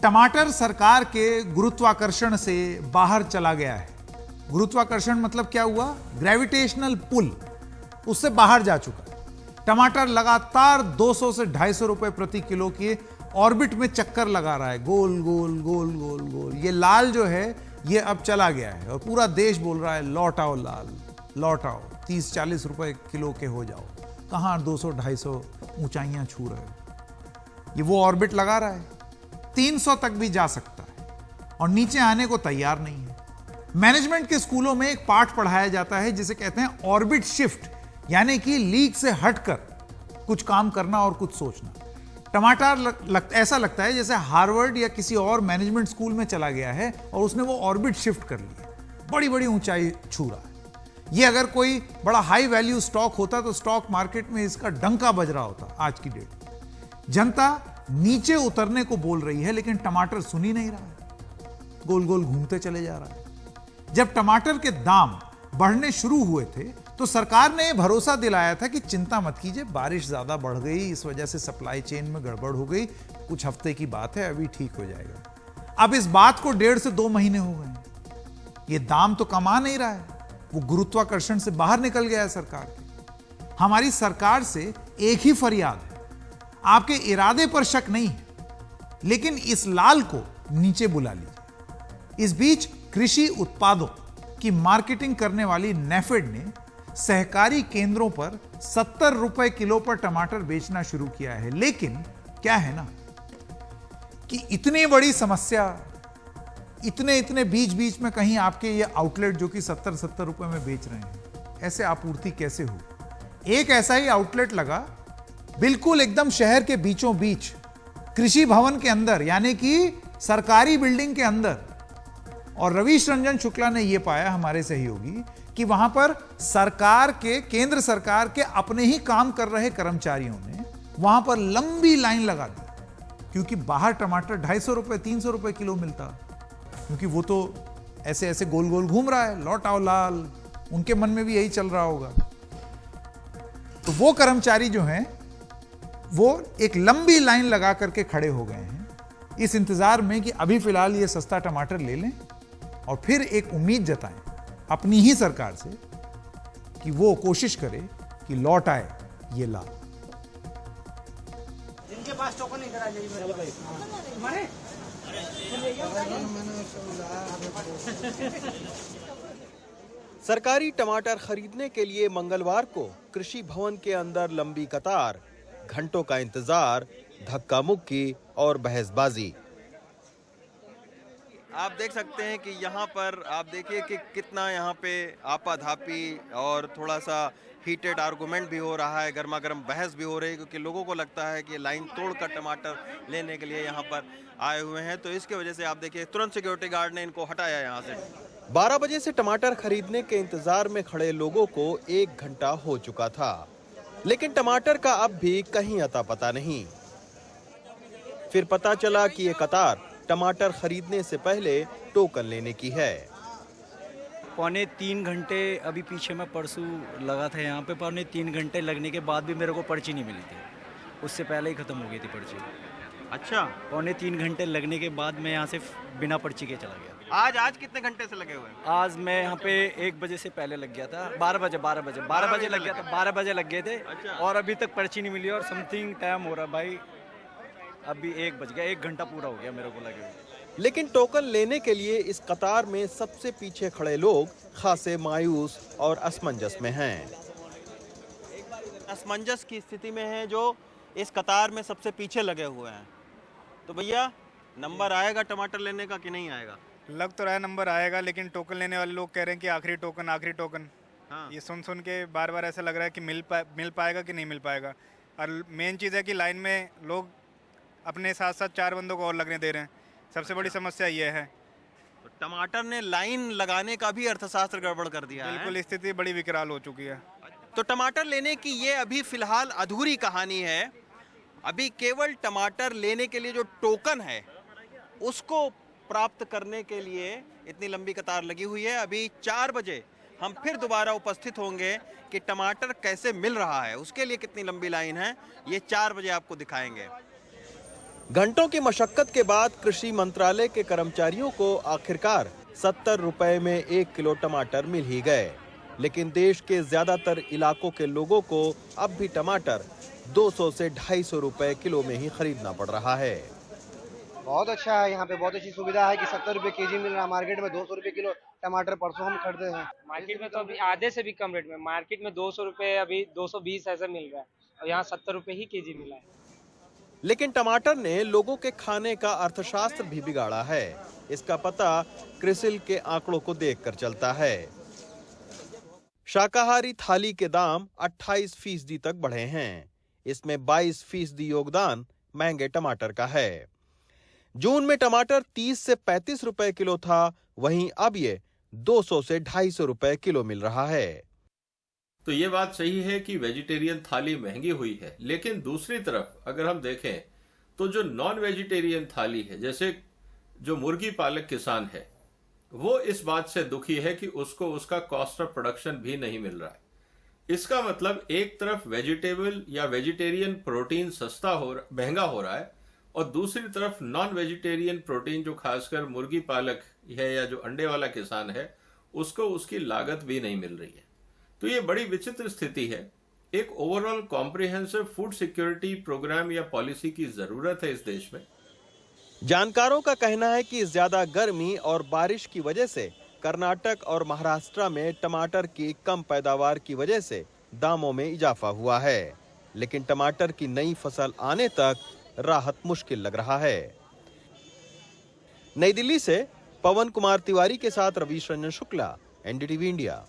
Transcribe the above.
टमाटर सरकार के गुरुत्वाकर्षण से बाहर चला गया है। गुरुत्वाकर्षण मतलब क्या हुआ? ग्रेविटेशनल पुल, उससे बाहर जा चुका है। टमाटर लगातार 200 से 250 रुपए प्रति किलो के ऑर्बिट में चक्कर लगा रहा है, गोल गोल गोल गोल गोल। ये लाल जो है ये अब चला गया है और पूरा देश बोल रहा है लौट आओ लाल, लौट आओ, 30-40 रुपए किलो के हो जाओ। कहां 200-250 ऊंचाइयां छू रहे हो? ये वो ऑर्बिट लगा रहा है, 300 तक भी जा सकता है और नीचे आने को तैयार नहीं है। मैनेजमेंट के स्कूलों में एक पाठ पढ़ाया जाता है जिसे कहते हैं ऑर्बिट शिफ्ट, यानी कि लीक से हटकर कुछ काम करना और कुछ सोचना। टमाटर ऐसा लगता है जैसे हार्वर्ड या किसी और मैनेजमेंट स्कूल में चला गया है और उसने वो ऑर्बिट शिफ्ट कर लिया, बड़ी बड़ी ऊंचाई छू रहा है। ये अगर कोई बड़ा हाई वैल्यू स्टॉक होता तो स्टॉक मार्केट में इसका डंका बज रहा होता। आज की डेट जनता नीचे उतरने को बोल रही है, लेकिन टमाटर सुन ही नहीं रहा है, गोल गोल घूमते चले जा रहा है। जब टमाटर के दाम बढ़ने शुरू हुए थे तो सरकार ने यह भरोसा दिलाया था कि चिंता मत कीजिए, बारिश ज्यादा बढ़ गई, इस वजह से सप्लाई चेन में गड़बड़ हो गई, कुछ हफ्ते की बात है, अभी ठीक हो जाएगा। अब इस बात को 1.5 से 2 महीने हो गए। ये दाम तो कमा नहीं रहा है, वो गुरुत्वाकर्षण से बाहर निकल गया है सरकार के। हमारी सरकार से एक ही फरियाद है, आपके इरादे पर शक नहीं है, लेकिन इस लाल को नीचे बुला लीजिए। इस बीच कृषि उत्पादों की मार्केटिंग करने वाली नेफेड ने सहकारी केंद्रों पर 70 रुपए किलो पर टमाटर बेचना शुरू किया है। लेकिन क्या है ना कि इतनी बड़ी समस्या, इतने बीच बीच में कहीं आपके ये आउटलेट जो कि 70 रुपए में बेच रहे हैं, ऐसे आपूर्ति कैसे हो? एक ऐसा ही आउटलेट लगा बिल्कुल एकदम शहर के बीचों बीच, कृषि भवन के अंदर, यानी कि सरकारी बिल्डिंग के अंदर। और रवीश रंजन शुक्ला ने यह पाया, हमारे सहयोगी, कि वहां पर सरकार के, केंद्र सरकार के अपने ही काम कर रहे कर्मचारियों ने वहां पर लंबी लाइन लगा दी, क्योंकि बाहर टमाटर 250 रुपए 300 रुपए किलो मिलता, क्योंकि वो तो ऐसे ऐसे गोल गोल घूम रहा है, लौट आओ लाल, उनके मन में भी यही चल रहा होगा। तो वो कर्मचारी जो हैं वो एक लंबी लाइन लगा करके खड़े हो गए हैं, इस इंतजार में कि अभी फिलहाल ये सस्ता टमाटर ले लें और फिर एक उम्मीद जताएं अपनी ही सरकार से कि वो कोशिश करे कि लौट आए ये लाल। जिनके पास टोकन इधर आ जाइए हमारे। सरकारी टमाटर खरीदने के लिए मंगलवार को कृषि भवन के अंदर लंबी कतार, घंटों का इंतजार, धक्का मुक्की और बहसबाजी। आप देख सकते हैं कि यहाँ पर आप देखिए कि कितना यहाँ पे आपाधापी और थोड़ा सा हीटेड आर्गुमेंट भी हो रहा है, गर्मा गर्म बहस भी हो रही है, क्योंकि लोगों को लगता है कि लाइन तोड़कर टमाटर लेने के लिए यहाँ पर आए हुए हैं। तो इसके वजह से आप देखिए तुरंत सिक्योरिटी गार्ड ने इनको हटाया यहाँ से। 12 बजे से टमाटर खरीदने के इंतजार में खड़े लोगों को 1 घंटा हो चुका था, लेकिन टमाटर का अब भी कहीं अता पता नहीं। फिर पता चला कि ये कतार टमाटर खरीदने से पहले टोकन लेने की है। 2.25 घंटे अभी पीछे मैं परसों लगा था यहाँ पे, 2.25 घंटे लगने के बाद भी मेरे को पर्ची नहीं मिली थी, उससे पहले ही खत्म हो गई थी पर्ची। अच्छा, 2.25 घंटे लगने के बाद मैं यहाँ से बिना पर्ची के चला गया। आज कितने घंटे से लगे हुए हैं? आज मैं यहाँ पे 1 बजे से पहले लग गया था, 12 बजे लग गया था, 12 बजे लग गए थे। अच्छा। और अभी तक पर्ची नहीं मिली और समथिंग टाइम हो रहा भाई, अभी 1 बज गया, 1 घंटा पूरा हो गया मेरे को लगे हुए। लेकिन टोकन लेने के लिए इस कतार में सबसे पीछे खड़े लोग खासे मायूस और असमंजस में हैं। असमंजस की स्थिति में हैं जो इस कतार में सबसे पीछे लगे हुए हैं। तो भैया, नंबर आएगा टमाटर लेने का कि नहीं आएगा? लग तो रहा है नंबर आएगा, लेकिन टोकन लेने वाले लोग कह रहे हैं कि आखिरी टोकन। हाँ। ये सुन के बार बार ऐसा लग रहा है कि मिल पाएगा कि नहीं मिल पाएगा। और मेन चीज़ है कि लाइन में लोग अपने साथ साथ 4 बंदों को और लगने दे रहे हैं। सबसे बड़ी समस्या ये है। तो टमाटर ने लाइन लगाने का भी अर्थशास्त्र गड़बड़ कर दिया है। बिल्कुल, स्थिति बड़ी विकराल हो चुकी है। तो टमाटर लेने की ये अभी फिलहाल अधूरी कहानी है। अभी केवल टमाटर लेने के लिए जो टोकन है उसको प्राप्त करने के लिए इतनी लंबी कतार लगी हुई है। अभी 4 बजे हम फिर दोबारा उपस्थित होंगे कि टमाटर कैसे मिल रहा है, उसके लिए कितनी लंबी लाइन है, ये 4 बजे आपको दिखाएंगे। घंटों की मशक्कत के बाद कृषि मंत्रालय के कर्मचारियों को आखिरकार 70 रुपए में 1 किलो टमाटर मिल ही गए, लेकिन देश के ज्यादातर इलाकों के लोगों को अब भी टमाटर 200 से 250 रुपए किलो में ही खरीदना पड़ रहा है। बहुत अच्छा है, यहाँ पे बहुत अच्छी सुविधा है कि 70 रुपए केजी मिल रहा है। मार्केट में 200 रुपए किलो टमाटर परसों हम खरीदे हैं। मार्केट में तो अभी आधे से भी कम रेट में, मार्केट में 200 रुपए, अभी 220 ऐसा मिल रहा है और यहाँ 70 रुपए ही केजी मिला है। लेकिन टमाटर ने लोगों के खाने का अर्थशास्त्र भी बिगाड़ा है। इसका पता क्रिसिल के आंकड़ों को देखकर चलता है। शाकाहारी थाली के दाम 28% तक बढ़े हैं। इसमें 22% योगदान महंगे टमाटर का है। जून में टमाटर 30 से 35 रुपए किलो था, वहीं अब ये 200 से 250 रुपए किलो मिल रहा है। तो ये बात सही है कि वेजिटेरियन थाली महंगी हुई है, लेकिन दूसरी तरफ अगर हम देखें तो जो नॉन वेजिटेरियन थाली है, जैसे जो मुर्गी पालक किसान है, वो इस बात से दुखी है कि उसको उसका कॉस्ट ऑफ प्रोडक्शन भी नहीं मिल रहा है। इसका मतलब एक तरफ वेजिटेबल या वेजिटेरियन प्रोटीन महंगा हो रहा है और दूसरी तरफ नॉन वेजिटेरियन प्रोटीन जो खासकर मुर्गी पालक है या जो अंडे वाला किसान है, उसको उसकी लागत भी नहीं मिल रही है। तो ये बड़ी विचित्र स्थिति है। एक overall comprehensive food security programme या पॉलिसी की जरूरत है इस देश में। जानकारों का कहना है कि ज्यादा गर्मी और बारिश की वजह से कर्नाटक और महाराष्ट्र में टमाटर की कम पैदावार की वजह से दामों में इजाफा हुआ है, लेकिन टमाटर की नई फसल आने तक राहत मुश्किल लग रहा है। नई दिल्ली से पवन कुमार तिवारी के साथ रवीश रंजन शुक्ला, एनडीटीवी इंडिया।